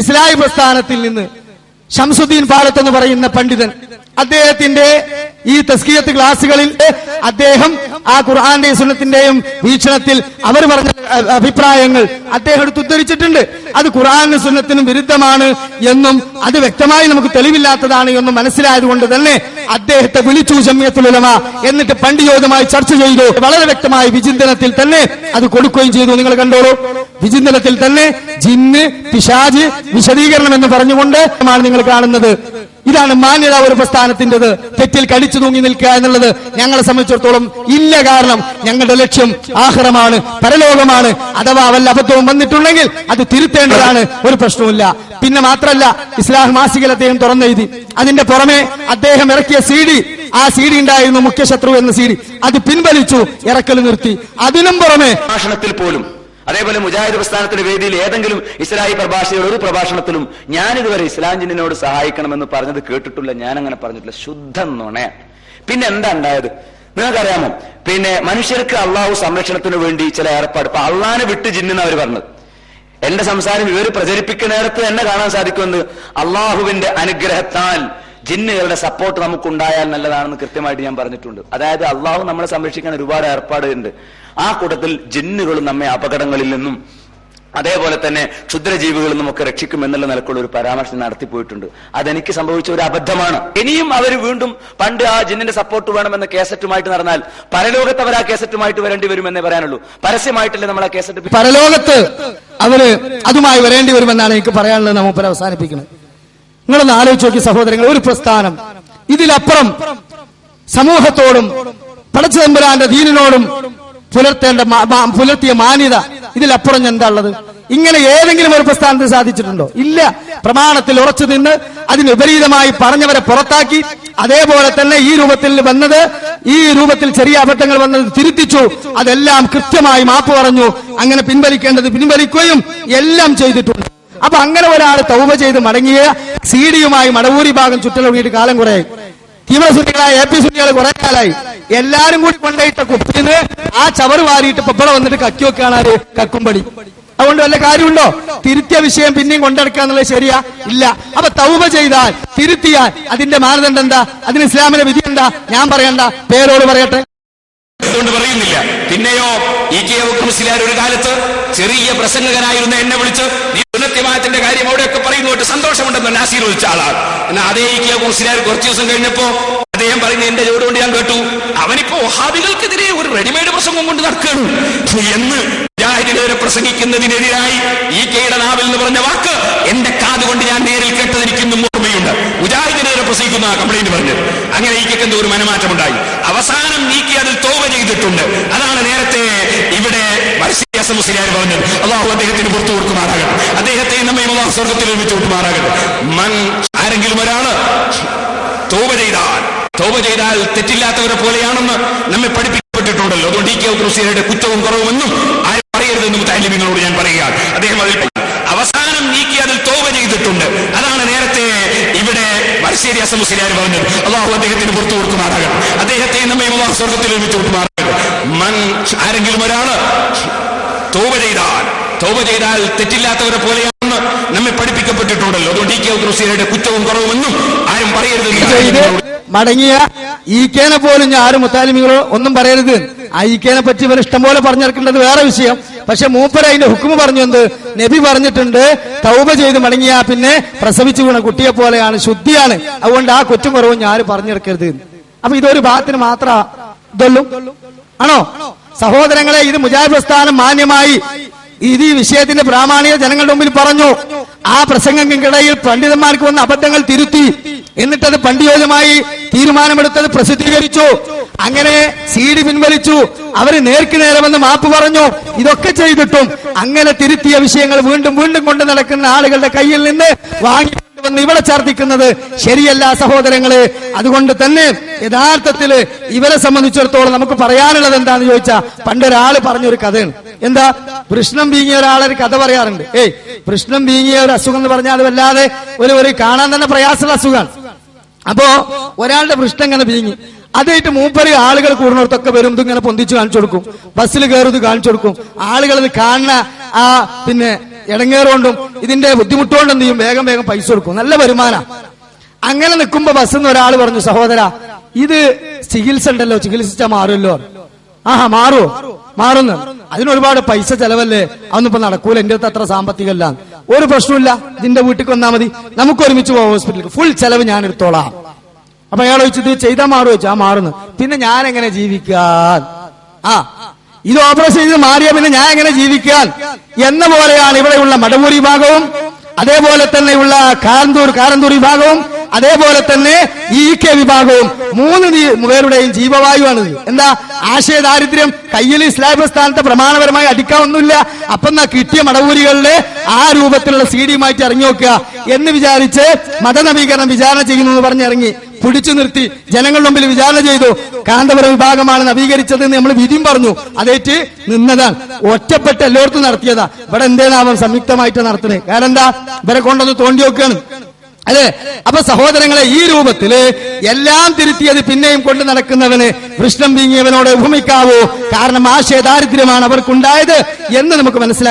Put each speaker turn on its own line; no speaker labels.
ഇസ്ലാഹി പ്രസ്ഥാനത്തിൽ നിന്ന് ഷംസുദ്ദീൻ പാലത്ത് എന്ന് പറയുന്ന പണ്ഡിതൻ, അദ്ദേഹത്തിന്റെ ഈ തസ്കിയത്ത് ക്ലാസുകളിൽ അദ്ദേഹം ആ ഖുർആന്റെയും സുന്നത്തിന്റെയും വീക്ഷണത്തിൽ അവർ പറഞ്ഞ അഭിപ്രായങ്ങൾ അദ്ദേഹം എടുത്തുദ്ധരിച്ചിട്ടുണ്ട്. അത് ഖുർആനും സുന്നത്തിനും വിരുദ്ധമാണ് എന്നും അത് വ്യക്തമായി നമുക്ക് തെളിവില്ലാത്തതാണ് എന്നും മനസ്സിലായതുകൊണ്ട് തന്നെ അദ്ദേഹത്തെ വിളിച്ചു ജമിയത്തുൽ ഉലമ. എന്നിട്ട് പണ്ഡിതോധമായി ചർച്ച ചെയ്തു. വളരെ വ്യക്തമായി വിചിന്തനത്തിൽ തന്നെ അത് കൊടുക്കുകയും ചെയ്തു. നിങ്ങൾ കണ്ടോളൂ, വിചിന്തനത്തിൽ തന്നെ ജിന്ന് പിശാച് വിശദീകരണം എന്ന് പറഞ്ഞുകൊണ്ട് നിങ്ങൾ കാണുന്നത്. ഇതാണ് മാന്യത ഒരു പ്രസ്ഥാനത്തിൻ്റെത്. തെറ്റിൽ കടിച്ചു തൂങ്ങി നിൽക്കുക എന്നുള്ളത് ഞങ്ങളെ സംബന്ധിച്ചിടത്തോളം ഇല്ല. കാരണം ഞങ്ങളുടെ ലക്ഷ്യം ആഖിറമാണ്, പരലോകമാണ്. അഥവാ വല്ല അബദ്ധവും വന്നിട്ടുണ്ടെങ്കിൽ അത് തിരുത്തേണ്ടതാണ്, ഒരു പ്രശ്നവുമില്ല. പിന്നെ മാത്രമല്ല, ഇസ്ലാഹ് മാസികയിൽ അദ്ദേഹം തുറന്നെഴുതി. അതിന്റെ പുറമെ അദ്ദേഹം ഇറക്കിയ CD, ആ CD ഉണ്ടായിരുന്നു മുഖ്യശത്രു എന്ന CD, അത് പിൻവലിച്ചു, ഇറക്കൽ നിർത്തി. അതിനും പുറമെ
ഭാഷണത്തിൽ പോലും, അതേപോലെ മുജാഹിദ് പ്രസ്ഥാനത്തിന്റെ വേദിയിൽ ഏതെങ്കിലും ഇസ്ലാഹി പ്രഭാഷകരുടെ ഒരു പ്രഭാഷണത്തിലും ഞാനിതുവരെ ഇസ്ലാം ജിന്നിനോട് സഹായിക്കണമെന്ന് പറഞ്ഞത് കേട്ടിട്ടില്ല. ഞാൻ അങ്ങനെ പറഞ്ഞിട്ടില്ല. ശുദ്ധ നുണ. പിന്നെ എന്താ ഉണ്ടായത് നിങ്ങൾക്കറിയാമോ? പിന്നെ മനുഷ്യർക്ക് അള്ളാഹു സംരക്ഷണത്തിന് വേണ്ടി ചില ഏർപ്പാട്, ഇപ്പൊ അള്ളാഹിനെ വിട്ട് ജിന്നെന്ന് അവർ പറഞ്ഞത്. എന്റെ സംസാരം ഇവർ പ്രചരിപ്പിക്കുന്ന നേരത്ത് എന്നെ കാണാൻ സാധിക്കുന്നത് അള്ളാഹുവിന്റെ അനുഗ്രഹത്താൽ ജിന്നുകളുടെ സപ്പോർട്ട് നമുക്കുണ്ടായാൽ നല്ലതാണെന്ന് കൃത്യമായിട്ട് ഞാൻ പറഞ്ഞിട്ടുണ്ട്. അതായത് അള്ളാഹു നമ്മളെ സംരക്ഷിക്കാൻ ഒരുപാട് ഏർപ്പാടുണ്ട്. ആ കൂട്ടത്തിൽ ജിന്നുകളും നമ്മെ അപകടങ്ങളിൽ നിന്നും അതേപോലെ തന്നെ ക്ഷുദ്രജീവികളിൽ നിന്നും ഒക്കെ രക്ഷിക്കും എന്നുള്ള നിലക്കുള്ള ഒരു പരാമർശം നടത്തിപ്പോയിട്ടുണ്ട്. അതെനിക്ക് സംഭവിച്ച ഒരു അബദ്ധമാണ്. ഇനിയും അവർ വീണ്ടും പണ്ട് ആ ജിന്നിന്റെ സപ്പോർട്ട് വേണമെന്ന കേസറ്റുമായിട്ട് നടന്നാൽ പരലോകത്ത് അവർ ആ കേസറ്റുമായിട്ട് വരേണ്ടി വരുമെന്നേ പറയാനുള്ളൂ. പരസ്യമായിട്ടല്ലേ നമ്മൾ ആ കേസറ്റ്,
പരലോകത്ത് അവര് അതുമായി വരേണ്ടി വരുമെന്നാണ് എനിക്ക് പറയാനുള്ളത്. നമുക്ക് അവസാനിപ്പിക്കുന്നത്. നിങ്ങളൊന്ന് ആലോചിച്ച് നോക്കി സഹോദരങ്ങൾ, ഒരു പ്രസ്ഥാനം ഇതിലപ്പുറം സമൂഹത്തോടും പടച്ചതമ്പുരാന്റെ ദീനിനോടും പുലർത്തിയ മാന്യത ഇതിലപ്പുറം എന്താ ഉള്ളത്? ഇങ്ങനെ ഏതെങ്കിലും ഒരു പ്രസ്ഥാനത്തിന് സാധിച്ചിട്ടുണ്ടോ? ഇല്ല. പ്രമാണത്തിൽ ഉറച്ചു നിന്ന് അതിന് വിപരീതമായി പറഞ്ഞവരെ പുറത്താക്കി, അതേപോലെ തന്നെ ഈ രൂപത്തിൽ വന്നത്, ഈ രൂപത്തിൽ ചെറിയ അബദ്ധങ്ങൾ വന്നത് തിരുത്തിച്ചു, അതെല്ലാം കൃത്യമായി മാപ്പ് പറഞ്ഞു. അങ്ങനെ പിൻവലിക്കേണ്ടത് പിൻവലിക്കുകയും എല്ലാം ചെയ്തിട്ടുണ്ട്. അപ്പൊ അങ്ങനെ ഒരാൾ തൗബ ചെയ്ത് മടങ്ങിയ CD-യുമായി മടവൂരി ഭാഗം ചുറ്റലൊടിയിട്ട് കാലം കുറെ തീവ്രസുന്നികളായ AP സുന്നികൾ കുറെ കാലായി. എല്ലാരും കൂടി കൊണ്ടുപോയിട്ട കുപ്പിന്ന് ആ ചവറ് വാരിയിട്ട് പെപ്പള വന്നിട്ട് കക്കി വെക്കാണ് ആര്? കക്കുംപടി. അതുകൊണ്ട് വല്ല കാര്യമുണ്ടോ? തിരുത്തിയ വിഷയം പിന്നെയും കൊണ്ടെടുക്കുക എന്നുള്ളത് ശരിയാ? ഇല്ല. അപ്പൊ തൗബ ചെയ്താൽ, തിരുത്തിയാൽ അതിന്റെ മാനദണ്ഡം എന്താ? അതിന് ഇസ്ലാമിന്റെ വിധി എന്താ? ഞാൻ പറയണ്ട, പേരോട് പറയട്ടെ.
പറയുന്നില്ല. പിന്നെയോ EK അബൂബക്കർ മുസ്ലിയാർ ഒരു കാലത്ത് ചെറിയ പ്രസംഗകനായിരുന്ന എന്നെ വിളിച്ച് നീ സുന്നത്തിമാത്തിന്റെ കാര്യം അവിടെയൊക്കെ പറയുന്നോട്ട് സന്തോഷമുണ്ടെന്ന് നാസീർ വിളിച്ച ആളാണ്. എന്നാൽ അതേ EK അബൂബക്കർ മുസ്ലിയാർ കുറച്ചു ദിവസം കഴിഞ്ഞപ്പോ അദ്ദേഹം പറയുന്നത് എന്റെ ജോലി കൊണ്ട് ഞാൻ കേട്ടു, അവനിപ്പോ വഹാബികൾക്കെതിരെ ഒരു റെഡിമെയ്ഡ് പ്രസംഗം കൊണ്ട് നടക്കുകയാണ് എന്ന്. മുജാഹിദിനെതിരെ പ്രസംഗിക്കുന്നതിനെതിരായി EKയുടെ നാവിൽ എന്ന് പറഞ്ഞ വാക്ക് എന്റെ കാതുകൊണ്ട് ഞാൻ നേരിൽ കേട്ടത് എനിക്കിന്നും ഓർമ്മയുണ്ട്. മുജാഹിദിനെതിരെ പ്രസംഗിക്കുന്ന കംപ്ലൈന്റ് പറഞ്ഞത്. അങ്ങനെ EKക്ക് എന്തോ ഒരു മനമാറ്റമുണ്ടായി. അവസാനം EK അതിൽ തൗബ ചെയ്തിട്ടുണ്ട്. അതാണ് നേരത്തെ ഇവിടെ മുസ്ലിയാർ പറഞ്ഞത്. അള്ളാഹു അദ്ദേഹത്തിന് പുറത്തു കൊടുക്കുമാറാകട്ടെ. അദ്ദേഹത്തെ നമ്മെ അള്ളാഹു സ്വർഗത്തിൽ ഒരുമിച്ച് കൊടുക്കുമാറാകട്ടെ. ആരെങ്കിലും ഒരാള് തൗബ ചെയ്താൽ തെറ്റില്ലാത്തവരെ പോലെയാണെന്ന് നമ്മെ പഠിപ്പിക്കപ്പെട്ടിട്ടുണ്ടല്ലോ. അതുകൊണ്ട് EK അബൂബക്കർ മുസ്ലിയാരുടെ കുറ്റവും കുറവുമെന്നും ആരും പറയരുതെന്ന് മുതഅല്ലിമീങ്ങളോട് ഞാൻ പറയുകയാണ്. അദ്ദേഹം അതിൽ അവസാനം EK അതിൽ തൗബ ചെയ്തിട്ടുണ്ട്. അതാണ് നേരത്തെ ഇവിടെ മുസ്ലിയാർ പറഞ്ഞത്. അള്ളാഹു അദ്ദേഹത്തിന് പുറത്തു കൊടുക്കുമാറാകട്ടെ. അദ്ദേഹത്തെ നമ്മെ അള്ളാഹു സ്വർഗത്തിൽ ഒരുമിച്ച് കൊടുക്കുമാറാകട്ടെ. ആരെങ്കിലും ഒരാള് തൗബ ചെയ്താൽ തെറ്റില്ലാത്തവരെ പോലെയാണെന്ന് നമ്മെ പഠിപ്പിക്കപ്പെട്ടിട്ടുണ്ടല്ലോ. അതുകൊണ്ട് EK അബൂബക്കർ മുസ്ലിയാരുടെ കുറ്റവും കുറവുമെന്നും ആരും പറയരുതെന്ന്
മടങ്ങിയ EKനെ പോലും ഞാൻ ആരും മുത്താലിമികളോ ഒന്നും പറയരുത്. ആ EKനെ പറ്റി ഇവർ ഇഷ്ടം പോലെ പറഞ്ഞിറക്കേണ്ടത് വേറെ വിഷയം. പക്ഷെ മൂപ്പര് അതിന്റെ ഹുക്കുമ് പറഞ്ഞു. എന്ത്? നബി പറഞ്ഞിട്ടുണ്ട്, തൗബ ചെയ്ത് മടങ്ങിയ പിന്നെ പ്രസവിച്ചു വീണ കുട്ടിയെ പോലെയാണ്, ശുദ്ധിയാണ്. അതുകൊണ്ട് ആ കുറ്റം കുറവും ഞാൻ പറഞ്ഞിറക്കരുത്. അപ്പൊ ഇതൊരു ഭാഗത്തിന് മാത്രം ഇതൊല്ലും ആണോ? സഹോദരങ്ങളെ, ഇത് മുജാഹിദ് പ്രസ്ഥാനം മാന്യമായി ഇത് ഈ വിഷയത്തിന്റെ പ്രാമാണിക ജനങ്ങളുടെ മുമ്പിൽ പറഞ്ഞു. ആ പ്രസംഗങ്ങൾക്കിടയിൽ പണ്ഡിതന്മാർക്ക് വന്ന അബദ്ധങ്ങൾ തിരുത്തി. എന്നിട്ടത് പണ്ഡിതോചമായി തീരുമാനമെടുത്തത് പ്രസിദ്ധീകരിച്ചു. അങ്ങനെ CD പിൻവലിച്ചു. അവര് നേർക്ക് നേരെ വന്ന് മാപ്പ് പറഞ്ഞു. ഇതൊക്കെ ചെയ്തിട്ടും അങ്ങനെ തിരുത്തിയ വിഷയങ്ങൾ വീണ്ടും വീണ്ടും കൊണ്ട് നടക്കുന്ന ആളുകളുടെ കയ്യിൽ നിന്ന് വാങ്ങിക്കൊണ്ടുവന്ന് ഇവിടെ ഛർദ്ദിക്കുന്നത് ശരിയല്ല സഹോദരങ്ങളെ. അതുകൊണ്ട് തന്നെ യഥാർത്ഥത്തില് ഇവരെ സംബന്ധിച്ചിടത്തോളം നമുക്ക് പറയാനുള്ളത് എന്താന്ന് ചോദിച്ചാ, പണ്ടൊരാള് പറഞ്ഞൊരു കഥയാണ്. എന്താ? പ്രശ്നം വീങ്ങിയ ഒരാളൊരു കഥ പറയാറുണ്ട്. പ്രശ്നം വീങ്ങിയ ഒരു അസുഖം എന്ന് പറഞ്ഞാൽ അത് വല്ലാതെ ഒരു കാണാൻ തന്നെ പ്രയാസമുള്ള അസുഖമാണ്. അപ്പോ ഒരാളുടെ പ്രശ്നം ഇങ്ങനെ വീങ്ങി, അതായിട്ട് മൂപ്പര് ആളുകൾ കൂടുന്നിടത്തൊക്കെ വരും, ഇതിങ്ങനെ പൊന്തിച്ചു കാണിച്ചു കൊടുക്കും. ബസ്സിൽ കയറുന്നത് കാണിച്ചു കൊടുക്കും. ആളുകൾ ഇത് കാണുന്ന ആ പിന്നെ ഇടങ്ങേറുകൊണ്ടും ഇതിന്റെ ബുദ്ധിമുട്ടുകൊണ്ടും എന്ത് ചെയ്യും, വേഗം വേഗം പൈസ കൊടുക്കും, നല്ല വരുമാനം. അങ്ങനെ നിൽക്കുമ്പോ ബസ്സിൽ നിന്ന് ഒരാൾ പറഞ്ഞു, സഹോദര ഇത് ചികിത്സ ഉണ്ടല്ലോ, ചികിത്സിച്ചാൽ മാറുമല്ലോ. ആഹാ മാറുന്നു, അതിനൊരുപാട് പൈസ ചെലവല്ലേ, അതൊന്നും ഇപ്പൊ നടക്കൂല, എന്റെ അടുത്ത് അത്ര സാമ്പത്തികമല്ല. ഒരു പ്രശ്നമില്ല, ഇതിന്റെ വീട്ടിൽ വന്നാൽ മതി, നമുക്ക് ഒരുമിച്ച് പോവാം ഹോസ്പിറ്റലിൽ, ഫുൾ ചെലവ് ഞാൻ എടുത്തോളാം. അപ്പൊ അയാൾ ചോദിച്ചത് ചെയ്താൽ മാറുമോ ചോദിച്ചാൽ മാറുന്നു. പിന്നെ ഞാൻ എങ്ങനെ ജീവിക്കാൻ? ഇത് ഓപ്പറേഷൻ ചെയ്ത് മാറിയ പിന്നെ ഞാൻ എങ്ങനെ ജീവിക്കാൻ എന്ന പോലെയാണ് ഇവിടെയുള്ള മടവൂർ വിഭാഗവും, അതേപോലെ തന്നെയുള്ള കാരന്തൂർ വിഭാഗവും, അതേപോലെ തന്നെ EK വിഭാഗവും. 3 പേരുടെയും ജീവവായുവാണിത്. എന്താ? ആശയദാരിദ്ര്യം. കയ്യിൽ ഇസ്ലാം പ്രസ്ഥാനത്തെ പ്രമാണപരമായി അടിക്കാനൊന്നുമില്ല. അപ്പൊ എന്നാ കിട്ടിയ മടവൂരികളിലെ ആ രൂപത്തിലുള്ള CD മാറ്റി ഇറങ്ങി നോക്കുക എന്ന് വിചാരിച്ച് മതനവീകരണം വിചാരണ ചെയ്യുന്നു എന്ന് പറഞ്ഞിറങ്ങി പിടിച്ചു നിർത്തി ജനങ്ങളുടെ മുമ്പിൽ വിചാരണ ചെയ്തു. കാന്തപുരം വിഭാഗമാണ് നവീകരിച്ചത് എന്ന് നമ്മൾ വിധിയും പറഞ്ഞു. അതേറ്റ് നിന്നതാണ്, ഒറ്റപ്പെട്ട് എല്ലായിടത്തും നടത്തിയതാ. ഇവിടെ എന്തേനാവും സംയുക്തമായിട്ട് നടത്തുന്നത്? കാരണം എന്താ? ഇവരെ കൊണ്ടൊന്ന് തോണ്ടി വെക്കുകയാണ് അല്ലെ? അപ്പൊ സഹോദരങ്ങളെ, ഈ രൂപത്തില് എല്ലാം തിരുത്തിയത് പിന്നെയും കൊണ്ട് നടക്കുന്നവന് വൃഷ്ണം വീങ്ങിയവനോട് ഉപമിക്കാവൂ. കാരണം ആശയ ദാരിദ്ര്യമാണ് അവർക്കുണ്ടായത് എന്ന് നമുക്ക് മനസ്സിലാക്കാം.